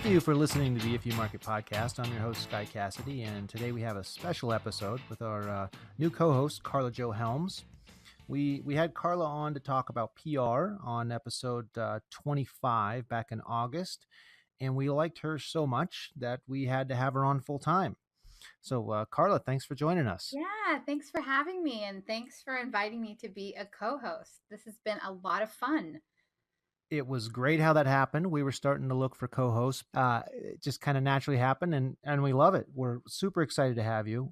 Thank you for listening to the If You Market podcast. I'm your host, Sky Cassidy, and today we have a special episode with our new co-host, Karla Jo Helms. We had Karla on to talk about PR on episode 25 back in August, and we liked her so much that we had to have her on full time. So, Karla, thanks for joining us. Yeah, thanks for having me, and thanks for inviting me to be a co-host. This has been a lot of fun. It was great how that happened. We were starting to look for co-hosts. It just kind of naturally happened, and we love it. We're super excited to have you.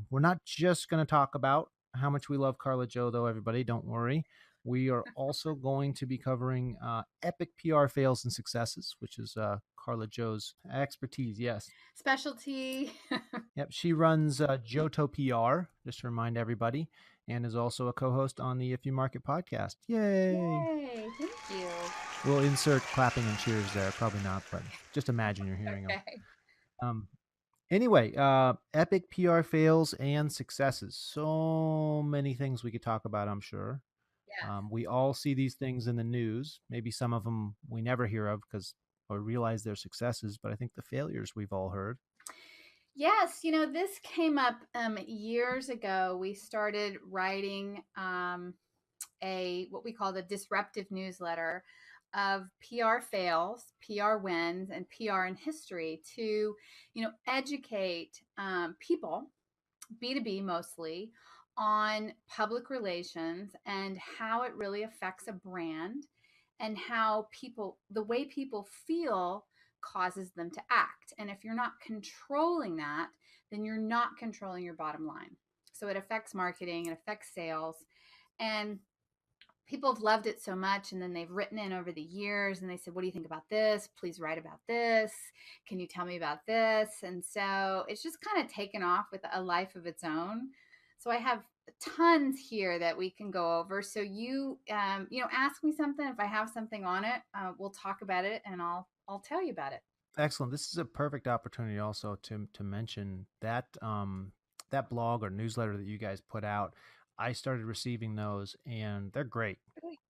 We're not just going to talk about how much we love Karla Jo, though, everybody. Don't worry. We are also going to be covering epic PR fails and successes, which is Karla Jo's expertise, yes. Specialty. Yep, she runs Johto PR, just to remind everybody, and is also a co-host on the If You Market podcast. Yay! Yay, thank you. We'll insert clapping and cheers there. Probably not, but just imagine you're hearing them. Anyway, epic PR fails and successes. So many things we could talk about, I'm sure. Yeah. We all see these things in the news. Maybe some of them we never hear of or realize they're successes, but I think the failures we've all heard. Yes, this came up years ago. We started writing what we call the disruptive newsletter of PR fails, PR wins, and PR in history to, educate people, B2B mostly, on public relations and how it really affects a brand and how the way people feel causes them to act. And if you're not controlling that, then you're not controlling your bottom line. So it affects marketing, it affects sales. And people have loved it so much, and then they've written in over the years and they said, what do you think about this? Please write about this. Can you tell me about this? And so it's just kind of taken off with a life of its own. So I have tons here that we can go over. So you ask me something. If I have something on it, we'll talk about it, and I'll tell you about it. Excellent. This is a perfect opportunity also to mention that that blog or newsletter that you guys put out. I started receiving those, and they're great.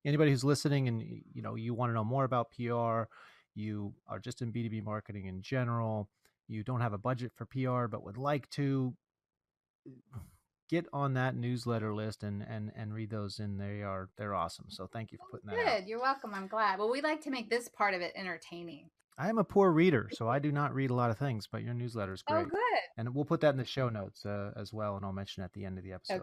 Anybody who's listening and you want to know more about PR, you are just in B2B marketing in general, you don't have a budget for PR but would like to, get on that newsletter list and read those, and they're awesome. So thank you for putting that out. Good. You're welcome. I'm glad. Well, we like to make this part of it entertaining. I am a poor reader, so I do not read a lot of things, but your newsletter is great. Oh, good. And we'll put that in the show notes as well, and I'll mention it at the end of the episode.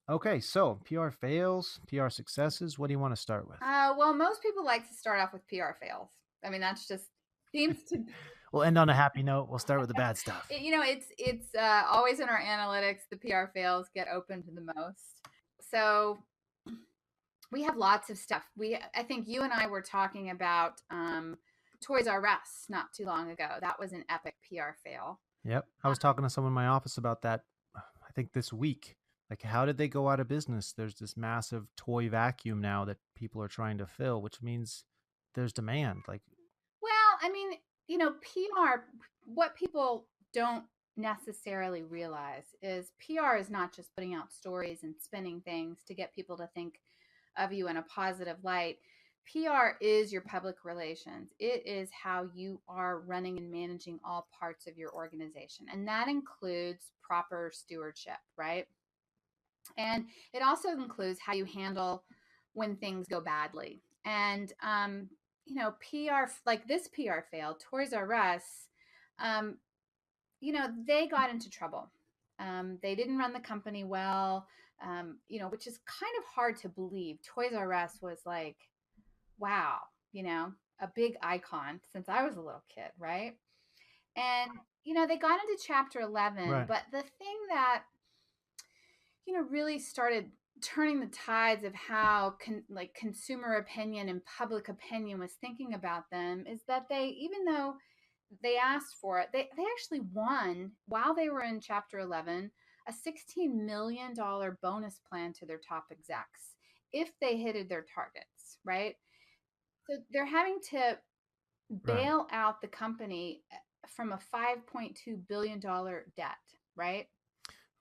Okay, so PR fails, PR successes. What do you want to start with? Well, most people like to start off with PR fails. I mean, that's just seems to. We'll end on a happy note. We'll start with the bad stuff. It's always in our analytics, the PR fails get opened the most. So we have lots of stuff. I think you and I were talking about Toys R Us not too long ago. That was an epic PR fail. Yep. I was talking to someone in my office about that, I think this week. Like, how did they go out of business? There's this massive toy vacuum now that people are trying to fill, which means there's demand. Well, I mean, PR, what people don't necessarily realize is PR is not just putting out stories and spinning things to get people to think of you in a positive light. PR is your public relations. It is how you are running and managing all parts of your organization. And that includes proper stewardship, right? And it also includes how you handle when things go badly. And, PR, like this PR fail, Toys R Us, they got into trouble. They didn't run the company well, which is kind of hard to believe. Toys R Us was like, wow, a big icon since I was a little kid, right? And, they got into Chapter 11, right. But the thing that, really started turning the tides of how consumer opinion and public opinion was thinking about them is that even though they asked for it, they actually won while they were in Chapter 11, a $16 million bonus plan to their top execs if they hit their targets, right? So they're having to bail out the company from a $5.2 billion debt, right?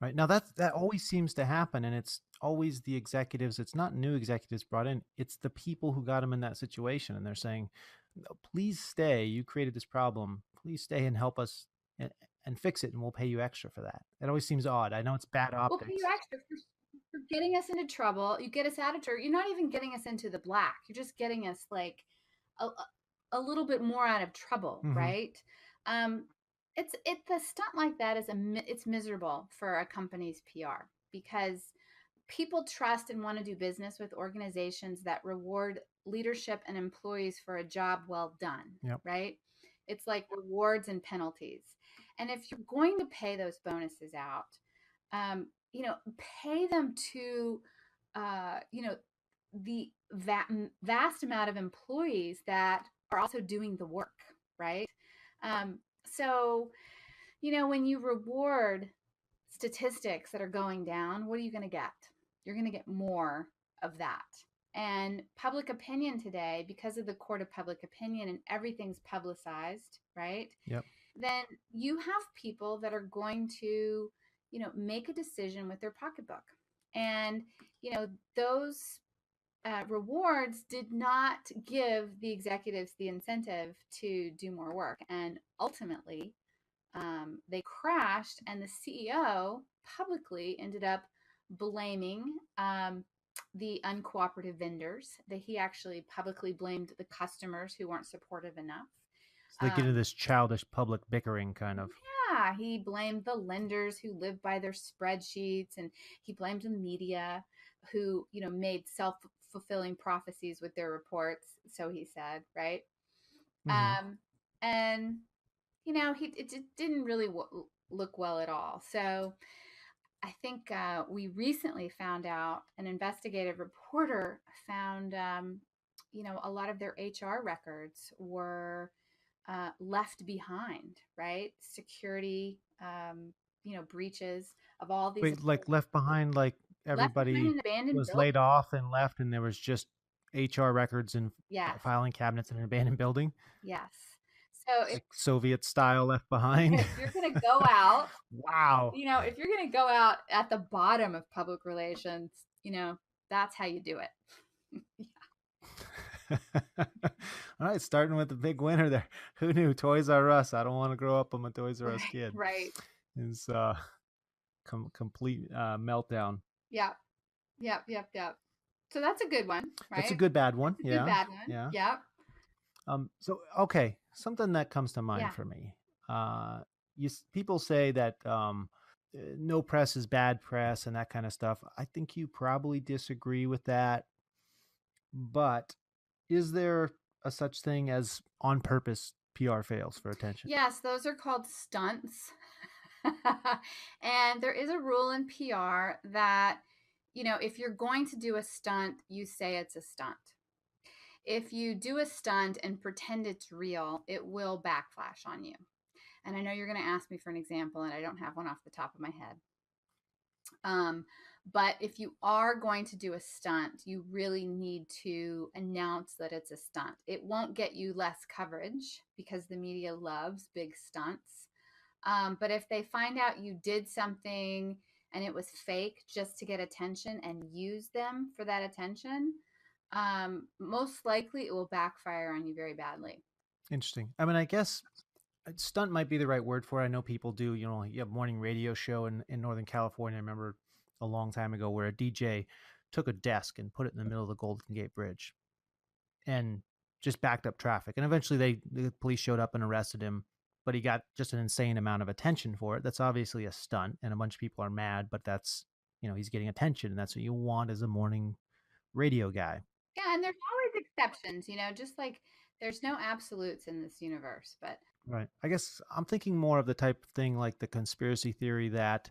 Right. Now that always seems to happen, and it's always the executives. It's not new executives brought in. It's the people who got them in that situation, and they're saying, please stay. You created this problem. Please stay and help us and fix it, and we'll pay you extra for that. It always seems odd. I know it's bad We'll pay you optics. extra for getting us into trouble. You get us out of trouble. You're not even getting us into the black. You're just getting us like a little bit more out of trouble, Mm-hmm. right? Um, it's a stunt like that is it's miserable for a company's PR because people trust and want to do business with organizations that reward leadership and employees for a job well done, Yep. right? It's like rewards and penalties. And if you're going to pay those bonuses out, you know, pay them to, you know, the vast amount of employees that are also doing the work, right? So, you know, when you reward statistics that are going down, what are you going to get? You're going to get more of that. And public opinion today, because of the court of public opinion and everything's publicized, right? Yep. Then you have people that are going to, you know, make a decision with their pocketbook. And, you know, those rewards did not give the executives the incentive to do more work. And ultimately, they crashed, and the CEO publicly ended up blaming the uncooperative vendors. That he actually publicly blamed the customers who weren't supportive enough. So they get into Um, this childish public bickering kind of. yeah, he blamed the lenders who lived by their spreadsheets, and he blamed the media who, you know, made self-fulfilling prophecies with their reports. So he said, right? Mm-hmm. Um, and you know, it didn't really look well at all. So I think we recently found out an investigative reporter found, you know, a lot of their HR records were left behind, right? Security, you know, breaches of all these Wait, like left behind, like left behind everybody in abandoned was buildings. laid off and left, and there was just HR records and Yes, filing cabinets in an abandoned building, yes. So like Soviet style left behind. if you're going to go out, Wow. you know, if you're going to go out at the bottom of public relations, you know, that's how you do it. All right, starting with the big winner there. Who knew Toys R Us? I don't want to grow up. I'm a Toys R Us Right, kid. right. It's complete meltdown. Yep, yep, yep, yep. So that's a good one, That's a right? good bad one. That's a good Yeah, bad one. yeah. Yep. So okay, something that comes to mind Yeah. for me. People say that no press is bad press and that kind of stuff. I think you probably disagree with that. But is there a such thing as on purpose PR fails for attention? Yes, those are called stunts. And there is a rule in PR that, you know, if you're going to do a stunt, you say it's a stunt. If you do a stunt and pretend it's real, it will backflash on you. And I know you're going to ask me for an example, and I don't have one off the top of my head. Um, but if you are going to do a stunt, you really need to announce that it's a stunt. It won't get you less coverage because the media loves big stunts. But if they find out you did something and it was fake just to get attention and use them for that attention, most likely it will backfire on you very badly. Interesting. I mean, I guess stunt might be the right word for it. I know people do, you have morning radio show in Northern California. I remember a long time ago where a DJ took a desk and put it in the middle of the Golden Gate Bridge and just backed up traffic. And eventually the police showed up and arrested him, but he got just an insane amount of attention for it. That's obviously a stunt and a bunch of people are mad, but that's, he's getting attention and that's what you want as a morning radio guy. Yeah, and there's always exceptions, you know, just like there's no absolutes in this universe, but Right. I guess I'm thinking more of the type of thing like the conspiracy theory that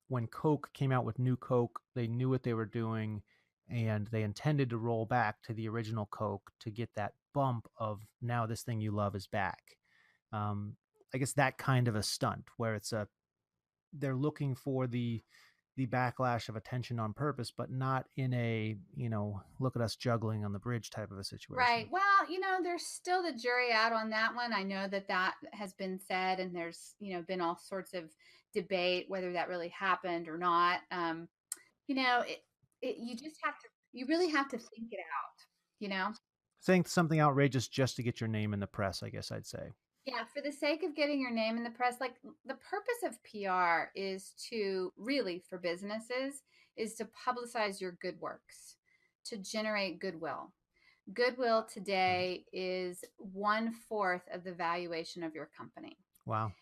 when Coke came out with new Coke, they knew what they were doing and they intended to roll back to the original Coke to get that bump of now this thing you love is back. Um, I guess that kind of a stunt where they're looking for the backlash of attention on purpose, but not in a, look at us juggling on the bridge type of a situation. right. Well, you know, there's still the jury out on that one. I know that that has been said, and there's, you know, been all sorts of debate whether that really happened or not. You know, you just have to, you really have to think it out, you know? Saying something outrageous just to get your name in the press, I guess I'd say. Yeah, for the sake of getting your name in the press, like the purpose of PR is to really, for businesses, is to publicize your good works, to generate goodwill. Goodwill today is 1/4 of the valuation of your company. Wow.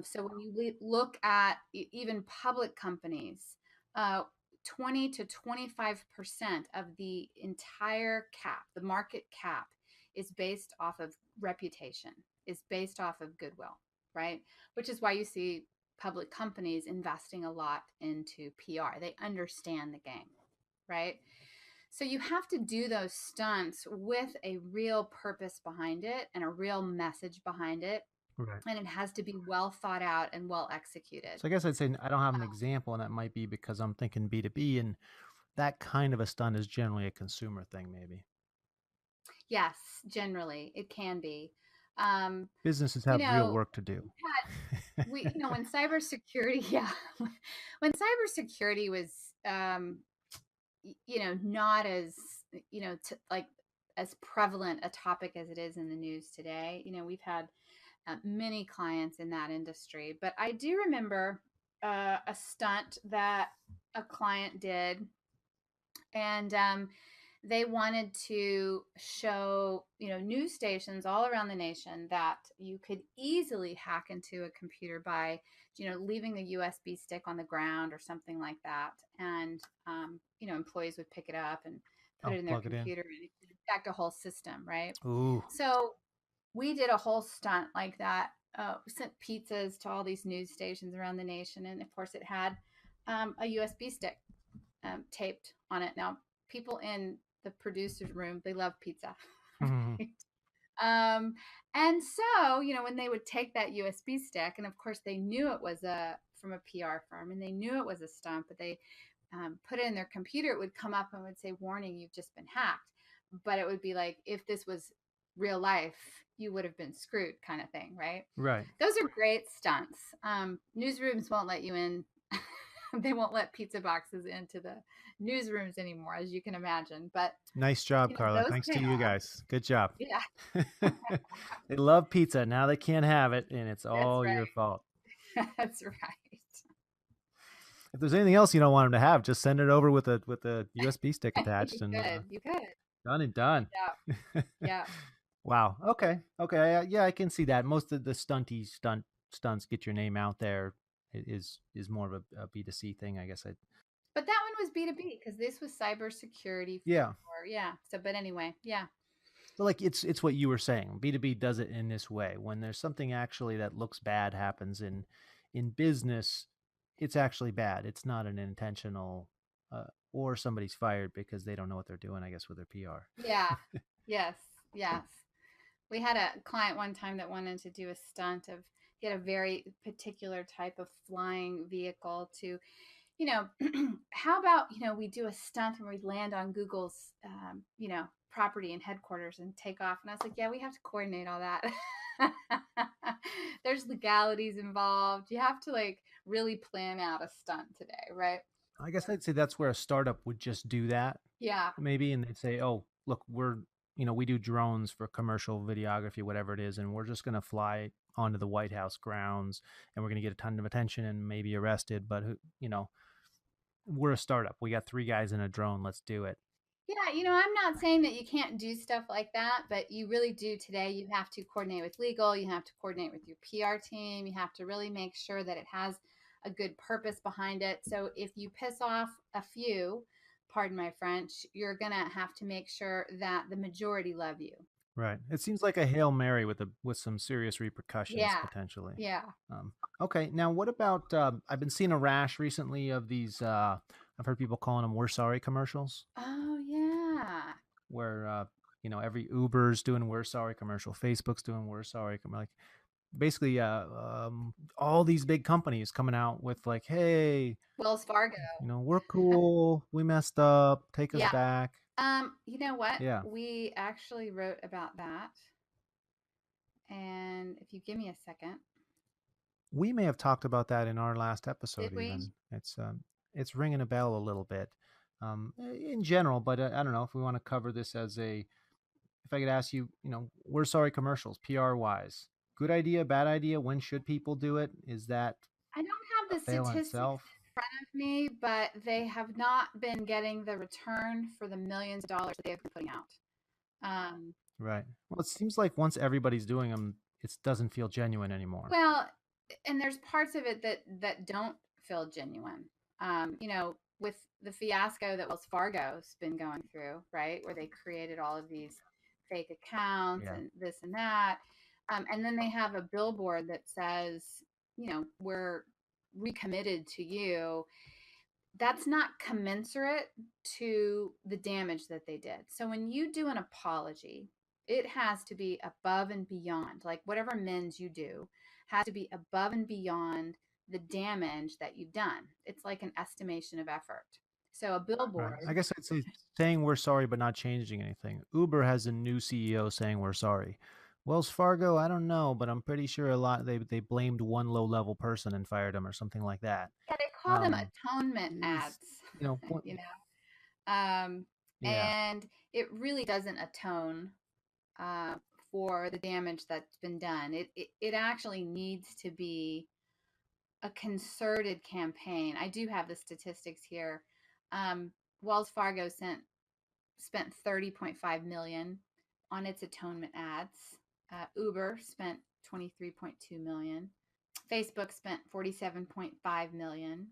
So when you look at even public companies, uh, 20 to 25% of the entire cap, the market cap, is based off of reputation, is based off of goodwill, right? Which is why you see public companies investing a lot into PR. They understand the game, right? So you have to do those stunts with a real purpose behind it and a real message behind it, Right. and it has to be well thought out and well executed. So I guess I'd say I don't have an example, and that might be because I'm thinking B2B, and that kind of a stunt is generally a consumer thing, maybe. Yes, generally it can be. Um, Businesses you have real know, work to do. when cybersecurity, yeah, when cybersecurity was, not as, like as prevalent a topic as it is in the news today. We've had many clients in that industry, but I do remember a stunt that a client did, and they wanted to show news stations all around the nation that you could easily hack into a computer by leaving the USB stick on the ground or something like that, and employees would pick it up and put Oh, it in their plug it in. computer and it could affect a whole system, right? Ooh. So we did a whole stunt like that. We sent pizzas to all these news stations around the nation, and of course it had a USB stick taped on it. Now, people in the producer's room, they love pizza. Mhm. Right? And so, when they would take that USB stick, and of course they knew it was from a PR firm, and they knew it was a stunt, but they put it in their computer, it would come up and would say, "Warning, you've just been hacked." But it would be like, if this was real life, you would have been screwed, kind of thing, right? Right. Those are great stunts. Newsrooms won't let you in. They won't let pizza boxes into the newsrooms anymore, as you can imagine. But Nice job, Karla. those Thanks pay to you off. guys. Good job. Yeah, They love pizza. Now they can't have it, and it's that's all your right. fault. That's right. If there's anything else you don't want them to have, just send it over with a USB stick You attached, and could. You could. done and done. Yeah. Yeah. Wow. Okay. Okay. Yeah, I can see that. Most of the stunts get your name out there is more of a B2C thing, I guess. I But that one was B2B because this was cybersecurity Yeah. yeah. So, but anyway, yeah. But like it's what you were saying. B2B does it in this way. When there's something actually that looks bad happens in business, it's actually bad. It's not an intentional or somebody's fired because they don't know what they're doing, I guess, with their PR. Yeah. Yes. Yes. We had a client one time that wanted to do a stunt of, he had a very particular type of flying vehicle to, you know, how about, we do a stunt and we land on Google's, property and headquarters and take off. And I was like, yeah, we have to coordinate all that. There's legalities involved. You have to like really plan out a stunt today, right? I guess I'd say that's where a startup would just do that, Yeah. maybe, and they'd say, "Oh, look, we do drones for commercial videography, whatever it is, and we're just going to fly onto the White House grounds, and we're going to get a ton of attention and maybe arrested, but we're a startup. We got 3 guys in a drone. Let's do it." Yeah, I'm not saying that you can't do stuff like that, but you really do today. You have to coordinate with legal, you have to coordinate with your PR team, you have to really make sure that it has a good purpose behind it. So if you piss off a few, pardon my French, you're going to have to make sure that the majority love you. Right. It seems like a Hail Mary with some serious repercussions Yeah. potentially. Yeah. Um, okay. Now, what about? I've been seeing a rash recently of these. I've heard people calling them "We're Sorry" commercials, Oh, yeah. where every Uber's doing "We're Sorry" commercial, Facebook's doing "We're Sorry" like basically all these big companies coming out with like, "Hey, Wells Fargo. we're cool. We messed up. Take us Yeah. back." You know what? Yeah. We actually wrote about that. And if you give me a second, We may have talked about that in our last did episode. we? Even it's ringing a bell a little bit, in general. But I don't know if we want to cover this as a if I could ask you, we're sorry commercials, PR wise, good idea, bad idea? When should people do it? Is that I don't a have the fail in statistics itself? in front of me, but they have not been getting the return for the millions of dollars that they have been putting out. Um, Right. Well, it seems like once everybody's doing them, it doesn't feel genuine anymore. well, and there's parts of it that don't feel genuine. With the fiasco that Wells Fargo's been going through, right, where they created all of these fake accounts Yeah. and this and that, and then they have a billboard that says, we're recommitted to you. That's not commensurate to the damage that they did. So when you do an apology, it has to be above and beyond, like whatever amends you do has to be above and beyond the damage that you've done. It's like an estimation of effort. So a Right. billboard, I guess I'd say saying we're sorry but not changing anything. Uber has a new CEO saying we're sorry. Wells Fargo, I don't know, but I'm pretty sure a lot they blamed one low level person and fired him or something like that. yeah, they call them Um, atonement is ads, you know what- you know, yeah, and it really doesn't atone uh, for the damage that's been done. It actually needs to be a concerted campaign. I do have the statistics here. Um, Wells Fargo spent 30.5 million on its atonement ads. Uber spent 23.2 million. Facebook spent 47.5 million.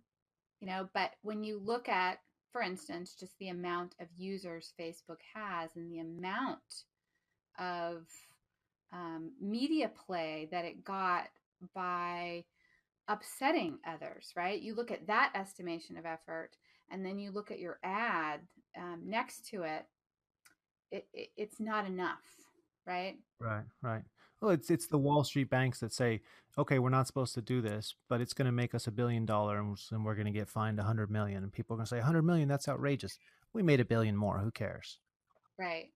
But when you look at, for instance, just the amount of users Facebook has and the amount of media play that it got by upsetting others, right? You look at that estimation of effort, and then you look at your ad next to it, it's not enough, right? right, right. Well, it's the Wall Street banks that say, okay, we're not supposed to do this, but it's going to make us $1 billion, and we're going to get fined 100 million. And people are going to say 100 million, that's outrageous. We made $1 billion more. Who cares? Right.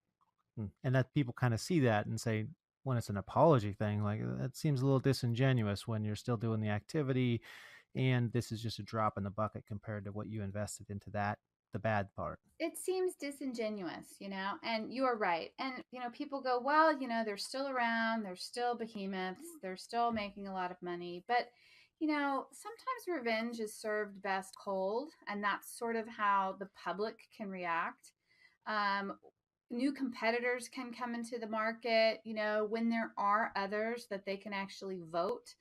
And that people kind of see that and say, when it's an apology thing, like that seems a little disingenuous when you're still doing the activity, and this is just a drop in the bucket compared to what you invested into that, the bad part. It seems disingenuous, and you are right. And, people go, well, they're still around, they're still behemoths, they're still making a lot of money. But, sometimes revenge is served best cold, and that's sort of how the public can react. Um, New competitors can come into the market, when there are others that they can actually vote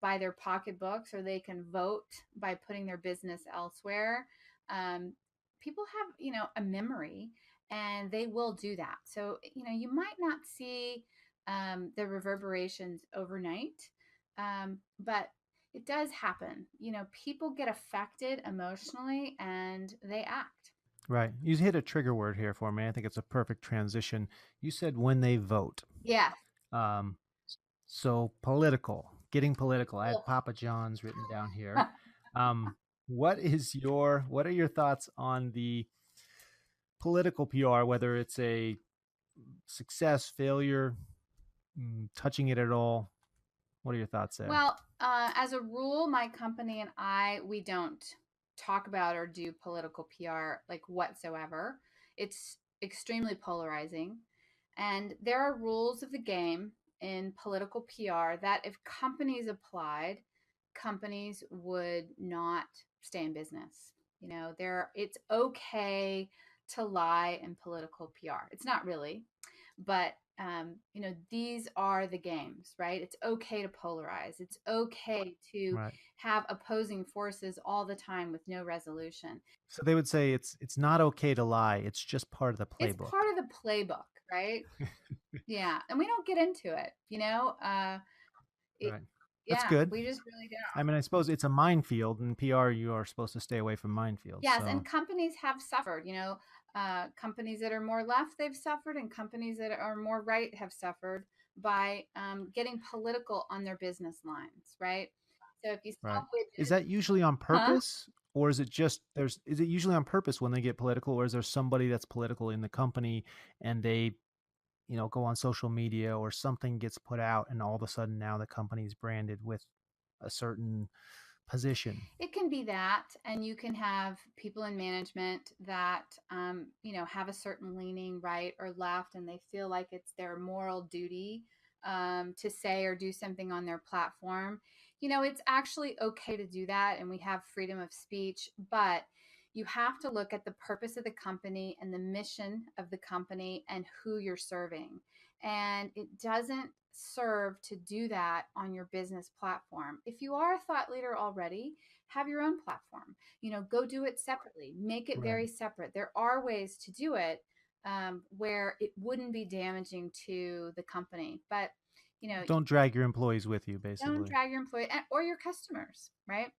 by their pocketbooks, or they can vote by putting their business elsewhere. Um, People have, a memory, and they will do that. So, you might not see the reverberations overnight, but it does happen. People get affected emotionally and they act. Right. You hit a trigger word here for me. I think it's a perfect transition. You said when they vote. Yeah. Um, so political, getting political. I had Ugh. Papa John's written down here. Um, what are your thoughts on the political PR, whether it's a success, failure, touching it at all? What are your thoughts there? Well, as a rule, my company and we don't talk about or do political PR like whatsoever. It's extremely polarizing. And there are rules of the game in political PR that if companies applied, companies would not stay in business. It's okay to lie in political PR. It's not really, but these are the games, right? It's okay to polarize. It's okay to Right. have opposing forces all the time with no resolution. So they would say it's not okay to lie. It's just part of the It's playbook. part of the playbook, right? Yeah, and we don't get into it. It, Right. That's yeah, good. we just really I don't. mean, I suppose it's a minefield. In PR, you are supposed to stay away from minefields. Yes, So and companies have suffered. Companies that are more left, they've suffered, and companies that are more right have suffered by getting political on their business lines, right? So if you right. sell Is widgets, that usually on huh? purpose, or is it just there's? Is it usually on purpose when they get political, or is there somebody that's political in the company and they, go on social media or something gets put out, and all of a sudden now the company's branded with a certain position? It can be that, and you can have people in management that, have a certain leaning right or left, and they feel like it's their moral duty to say or do something on their platform. It's actually okay to do that, and we have freedom of speech, but you have to look at the purpose of the company and the mission of the company and who you're serving. And it doesn't serve to do that on your business platform. If you are a thought leader already, have your own platform. Go do it separately, make it Right. very separate. There are ways to do it where it wouldn't be damaging to the company, but Don't drag your employees with you, don't basically. drag your employee or your customers, right?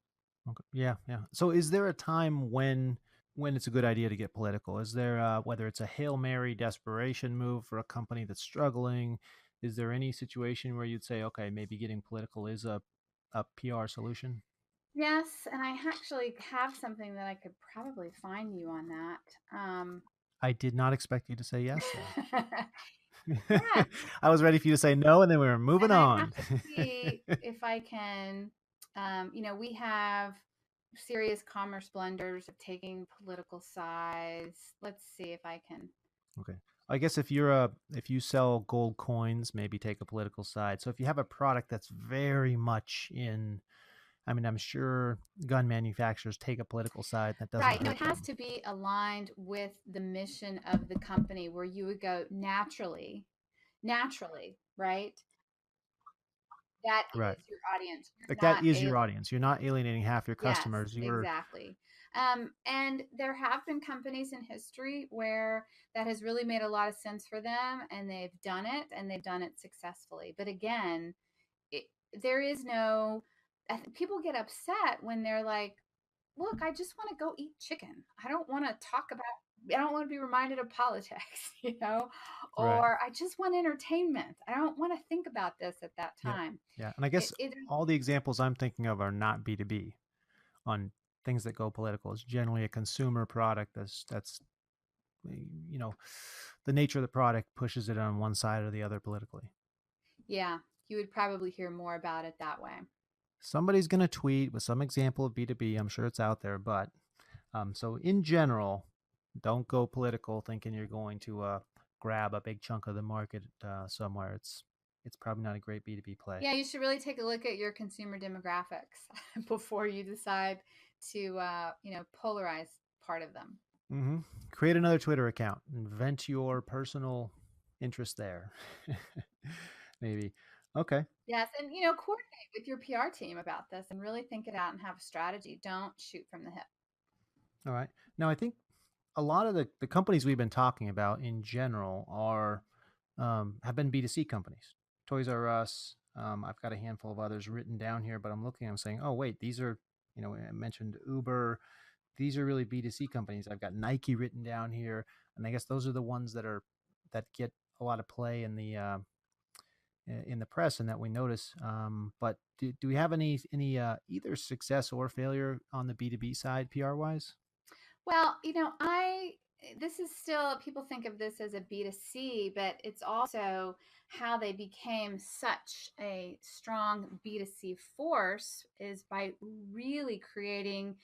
Okay. Yeah, yeah. So is there a time when it's a good idea to get political? Is there whether it's a Hail Mary desperation move for a company that's struggling? Is there any situation where you'd say, okay, maybe getting political is a PR solution? Yes, and I actually have something that I could probably find you on that. I did not expect you to say yes there. Yes, I was ready for you to say no, and then we were moving and I have on. to see if I can. We have serious commerce blenders of taking political sides. Let's see if I can. Okay. I guess if you sell gold coins, maybe take a political side. So if you have a product that's very much in, I mean, I'm sure gun manufacturers take a political side that doesn't Right. hurt It has them. to be aligned with the mission of the company where you would go naturally, right? That Right. is your audience. Like You're that not is your alien. audience. You're not alienating half your Yes, customers. You're exactly. And there have been companies in history where that has really made a lot of sense for them, and they've done it successfully. But again, it, there is no, people get upset when they're like, look, I just want to go eat chicken. I don't want to talk about, I don't want to be reminded of politics, right. or I just want entertainment. I don't want to think about this at that Yeah. time. Yeah. And I It, guess it all the examples I'm thinking of are not B2B on things that go political. It's generally a consumer product that's you know, the nature of the product pushes it on one side or the other politically. yeah, you would probably hear more about it that way. Somebody's going to tweet with some example of B2B. I'm sure it's out there, but so in general, don't go political thinking you're going to grab a big chunk of the market somewhere. It's probably not a great B2B play. Yeah, you should really take a look at your consumer demographics before you decide to, polarize part of them. Hmm. Create another Twitter account and vent your personal interest there. Maybe. Okay. Yes, and coordinate with your PR team about this and really think it out and have a strategy. Don't shoot from the hip. All right. Now, I think a lot of the companies we've been talking about in general are have been B2C companies. Toys R Us. I've got a handful of others written down here, but I'm looking. I'm saying, oh wait, these are I mentioned Uber. These are really B2C companies. I've got Nike written down here, and I guess those are the ones that get a lot of play in the press and that we notice. But do we have any either success or failure on the B2B side, PR wise? Well, this is still, people think of this as a B2C, but it's also how they became such a strong B2C force is by really creating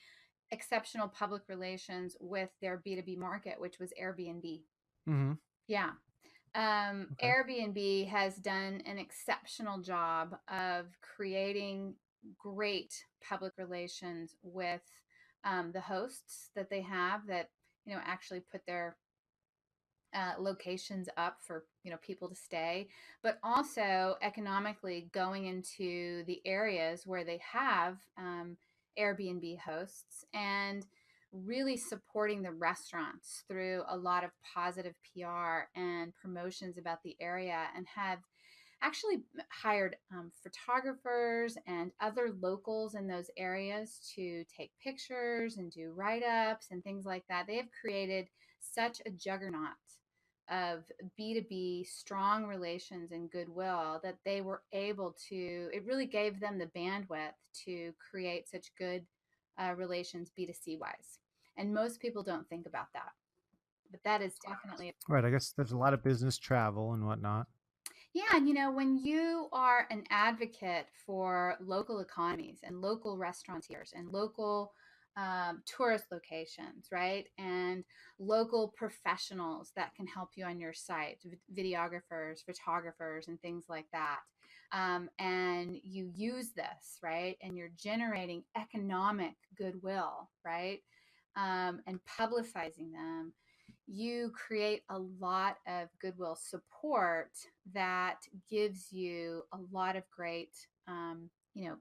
exceptional public relations with their B2B market, which was Airbnb. Mm-hmm. Yeah. Okay. Airbnb has done an exceptional job of creating great public relations with the hosts that they have that actually put their locations up for people to stay, but also economically going into the areas where they have Airbnb hosts and really supporting the restaurants through a lot of positive PR and promotions about the area, and have actually hired photographers and other locals in those areas to take pictures and do write-ups and things like that. They have created such a juggernaut of B2B strong relations and goodwill that they were able to, it really gave them the bandwidth to create such good relations B2C wise. And most people don't think about that, but that is definitely, Right. I guess there's a lot of business travel and whatnot. Yeah, and when you are an advocate for local economies and local restaurateurs and local tourist locations, right? And local professionals that can help you on your site, videographers, photographers, and things like that. And you use this, right? And you're generating economic goodwill, right? And publicizing them, you create a lot of goodwill support that gives you a lot of great, you know,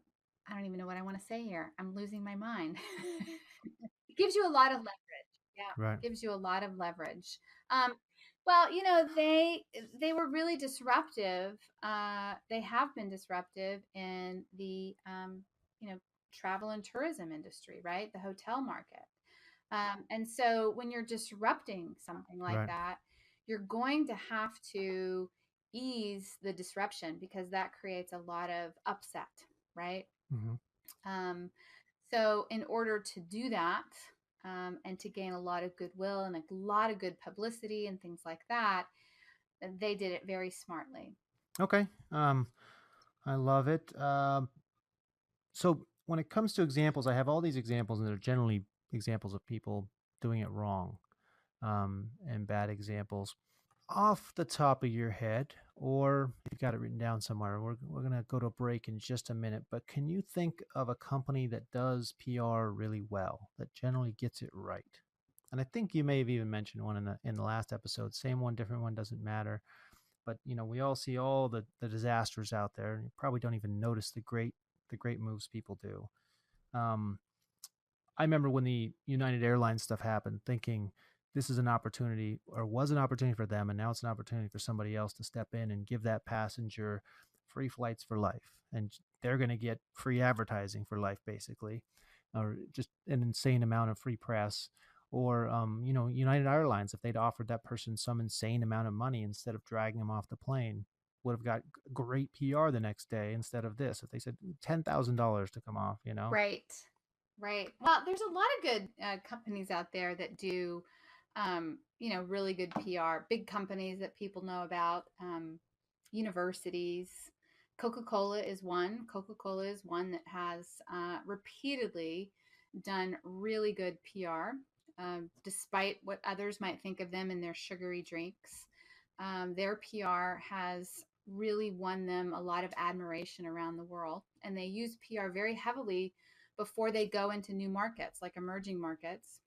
I don't even know what I want to say here. I'm losing my mind. It gives you a lot of leverage. Yeah, Right. gives you a lot of leverage. Um, well, they were really disruptive. They have been disruptive in the you know travel and tourism industry, right? The hotel market. And so when you're disrupting something like Right. that, you're going to have to ease the disruption because that creates a lot of upset, right? Hmm. Um, so in order to do that, and to gain a lot of goodwill and a lot of good publicity and things like that, they did it very smartly. Okay. I love it. So when it comes to examples, I have all these examples, and they're generally examples of people doing it wrong, and bad examples. Off the top of your head, or you've got it written down somewhere, we're going to go to a break in just a minute, but can you think of a company that does PR really well, that generally gets it right? And I think you may have even mentioned one in the last episode. Same one, different one, doesn't matter. But we all see all the disasters out there, and you probably don't even notice the great moves people do. Um, I remember when the United Airlines stuff happened, thinking this is an opportunity, or was an opportunity for them, and now it's an opportunity for somebody else to step in and give that passenger free flights for life, and they're going to get free advertising for life, basically, or just an insane amount of free press. Or United Airlines, if they'd offered that person some insane amount of money instead of dragging them off the plane, would have got great PR the next day instead of this. If they said $10,000 to come off. Right. Right. Well, there's a lot of good companies out there that do, really good PR. Big companies that people know about, universities. Coca-Cola is one. Coca-Cola is one that has repeatedly done really good PR, despite what others might think of them and their sugary drinks. Their PR has really won them a lot of admiration around the world, and they use PR very heavily before they go into new markets, like emerging markets,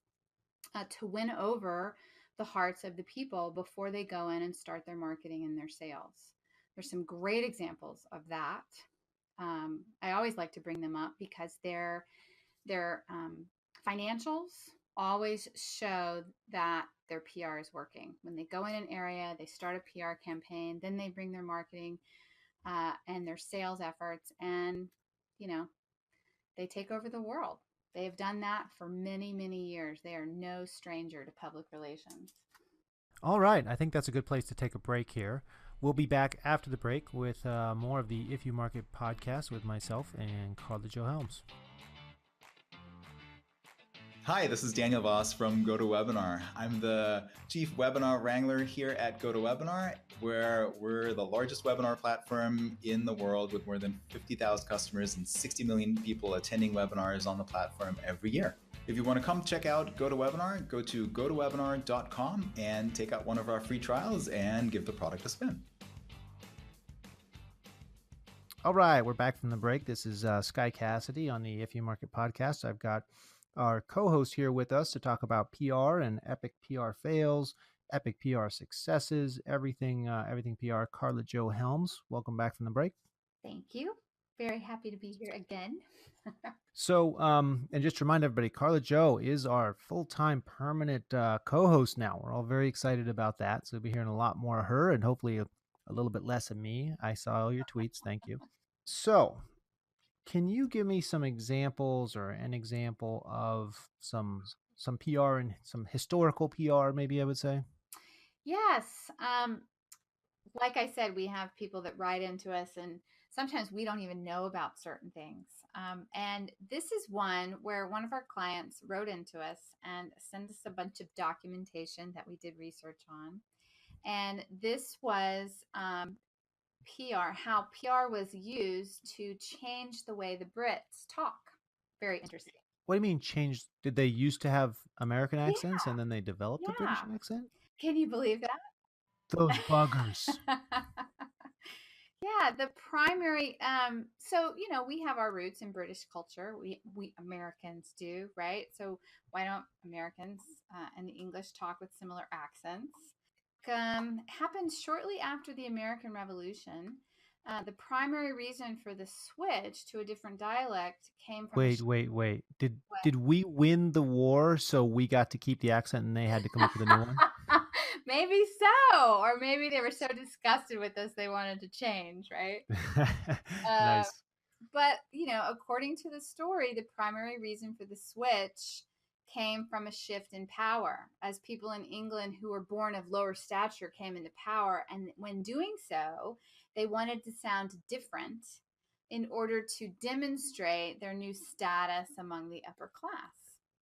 to win over the hearts of the people before they go in and start their marketing and their sales. There's some great examples of that. I always like to bring them up because their financials always show that their PR is working. When they go in an area, they start a PR campaign, then they bring their marketing and their sales efforts, and you know they take over the world. They have done that for many, many years. They are no stranger to public relations. All right, I think that's a good place to take a break here. We'll be back after the break with more of the If You Market podcast with myself and Karla Jo Helms. Hi, this is Daniel Voss from GoToWebinar. I'm the Chief Webinar Wrangler here at GoToWebinar, where we're the largest webinar platform in the world with more than 50,000 customers and 60 million people attending webinars on the platform every year. If you want to come check out GoToWebinar, go to gotowebinar.com and take out one of our free trials and give the product a spin. All right, we're back from the break. This is Sky Cassidy on the If You Market podcast. I've got our co-host here with us to talk about PR and epic PR fails, epic PR successes, everything PR. Karla Jo Helms, welcome back from the break. Thank you. Very happy to be here again. So, and just to remind everybody, Karla Jo is our full-time permanent co-host now. We're all very excited about that. So we'll be hearing a lot more of her and hopefully a little bit less of me. I saw all your tweets. Thank you. So, can you give me some examples or an example of some PR and some historical PR, maybe I would say? Yes. Like I said, we have people that write into us, and sometimes we don't even know about certain things. And this is one where one of our clients wrote into us and sent us a bunch of documentation that we did research on. And this was PR, how PR was used to change the way the Brits talk. Very interesting. What do you mean changed? Did they used to have American Yeah, accents and then they developed a British yeah. accent? Can you believe Those buggers. that? Yeah, the primary so we have our roots in British culture. We Americans do, right? So why don't Americans and the English talk with similar accents? Happened shortly after the American Revolution. The primary reason for the switch to a different dialect came from Wait. Did we win the war so we got to keep the accent and they had to come up with a new one? maybe so, or maybe they were so disgusted with us they wanted to change, right? Uh, Nice. But, according to the story, the primary reason for the switch came from a shift in power as people in England who were born of lower stature came into power. And when doing so, they wanted to sound different in order to demonstrate their new status among the upper class.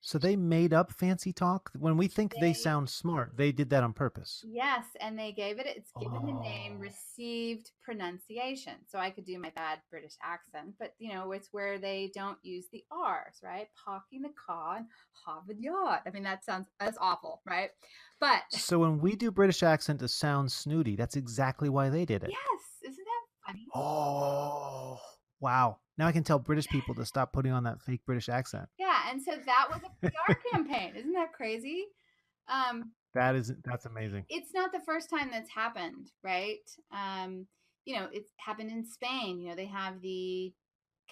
So they made up fancy talk? When we think they They sound smart, they did that on purpose. Yes, and it's given the name Oh. received pronunciation. So I could do my bad British accent, but it's where they don't use the R's, right? Parking the car and Harvard Yard. I mean, that's awful, right? But So when we do British accent to sound snooty, that's exactly why they did it. yes, isn't that funny? Oh. Wow. Now I can tell British people to stop putting on that fake British accent. Yeah, and so that was a PR campaign. Isn't that crazy? That's amazing. It's not the first time that's happened, right? It's happened in Spain. They have the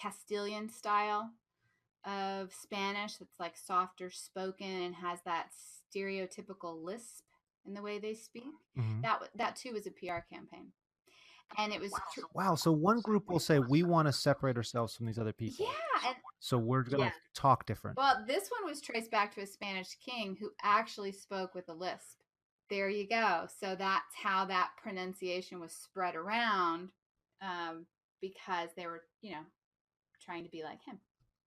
Castilian style of Spanish that's like softer spoken and has that stereotypical lisp in the way they speak. Mhm. That too was a PR campaign, and it was Wow. So one group will say, we want to separate ourselves from these other people. yeah. And So we're going to talk different. well, this one was traced back to a Spanish king who actually spoke with a lisp. There you go. So that's how that pronunciation was spread around, because they were, trying to be like him.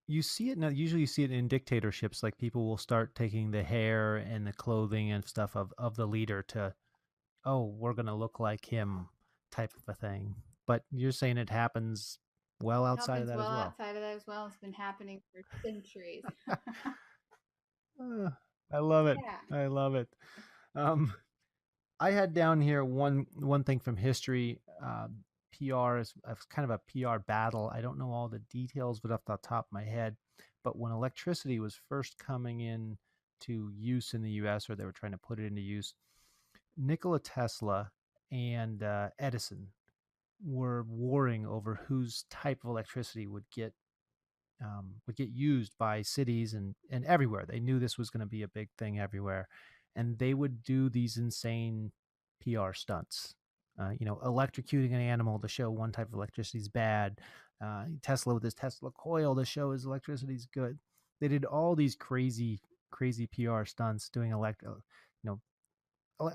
You see it now. Usually you see it in dictatorships. Like people will start taking the hair and the clothing and stuff of the leader to, oh, we're going to look like him type of a thing. But you're saying it happens well outside of that as well. Outside of that as well. It's been happening for centuries. I love it. Yeah. I love it. I had down here one thing from history. PR is kind of a PR battle. I don't know all the details, but off the top of my head. But when electricity was first coming in to use in the U.S., or they were trying to put it into use, Nikola Tesla and Edison were warring over whose type of electricity would get used by cities and everywhere. They knew this was going to be a big thing everywhere, and they would do these insane PR stunts. Electrocuting an animal to show one type of electricity is bad. Tesla with his Tesla coil to show his electricity is good. They did all these crazy PR stunts doing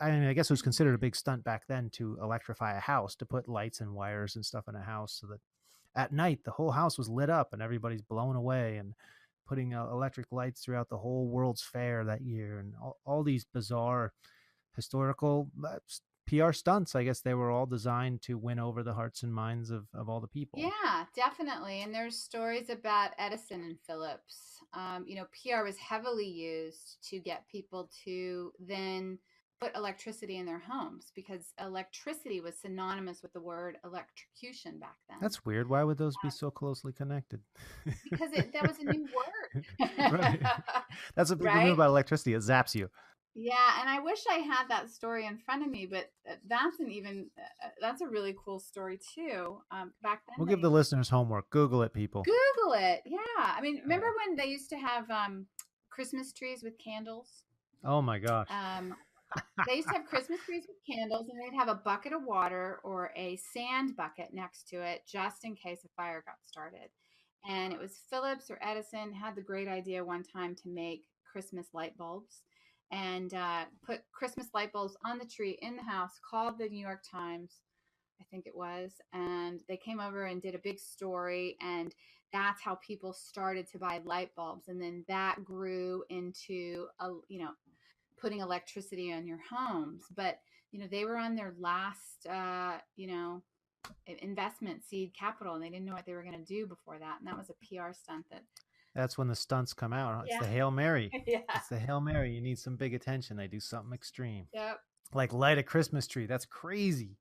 I mean, I guess it was considered a big stunt back then to electrify a house, to put lights and wires and stuff in a house so that at night the whole house was lit up and everybody's blown away, and putting electric lights throughout the whole World's Fair that year, and all these bizarre historical PR stunts. I guess they were all designed to win over the hearts and minds of all the people. Yeah, definitely. And there's stories about Edison and Phillips. PR was heavily used to get people to then put electricity in their homes because electricity was synonymous with the word electrocution back then. That's weird. Why would those be so closely connected? Because that was a new word. Right. That's what people Right? knew about electricity. It zaps you. Yeah, and I wish I had that story in front of me, but that's a really cool story too. Back then, We'll give the listeners homework. Google it, people. Google it. Yeah, I mean, remember when they used to have Christmas trees with candles? Oh my gosh. They used to have Christmas trees with candles, and they'd have a bucket of water or a sand bucket next to it just in case a fire got started. And it was Phillips or Edison had the great idea one time to make Christmas light bulbs and put Christmas light bulbs on the tree in the house, called the New York Times, I think it was, and they came over and did a big story, and that's how people started to buy light bulbs. And then that grew into putting electricity on your homes. But they were on their last investment seed capital, and they didn't know what they were going to do before that. And that was a PR stunt that. That's when the stunts come out. It's Yeah. the Hail Mary. Yeah. It's the Hail Mary. You need some big attention. They do something extreme. Yep. Like light a Christmas tree. That's crazy.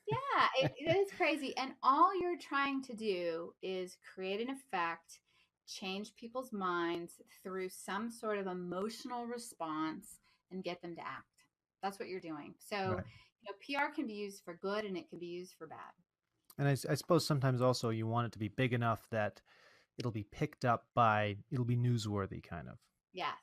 Yeah, it is crazy. And all you're trying to do is create an effect, change people's minds through some sort of emotional response, and get them to act. That's what you're doing. So, Right. PR can be used for good and it can be used for bad. And I suppose sometimes also you want it to be big enough that it'll be picked up by, it'll be newsworthy kind of. Yes.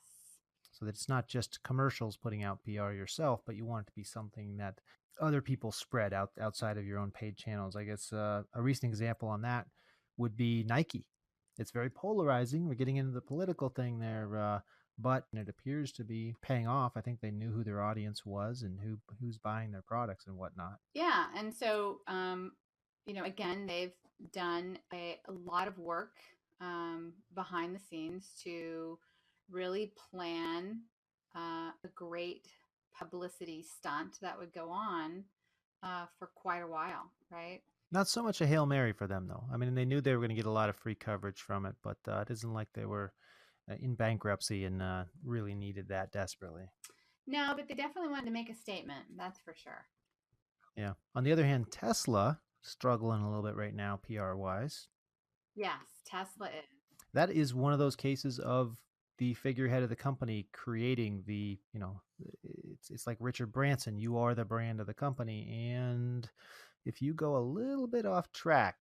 So that it's not just commercials putting out PR yourself, but you want it to be something that other people spread outside of your own paid channels. I guess a recent example on that would be Nike. It's very polarizing. We're getting into the political thing there, but it appears to be paying off. I think they knew who their audience was and who's buying their products and whatnot. Yeah, and so again, they've done a lot of work behind the scenes to really plan a great publicity stunt that would go on for quite a while, right? Not so much a Hail Mary for them, though. I mean, they knew they were going to get a lot of free coverage from it, but it isn't like they were in bankruptcy and really needed that desperately. No, but they definitely wanted to make a statement. That's for sure. Yeah. On the other hand, Tesla struggling a little bit right now, PR-wise. Yes, Tesla is. That is one of those cases of the figurehead of the company creating the, it's like Richard Branson. You are the brand of the company, and if you go a little bit off track,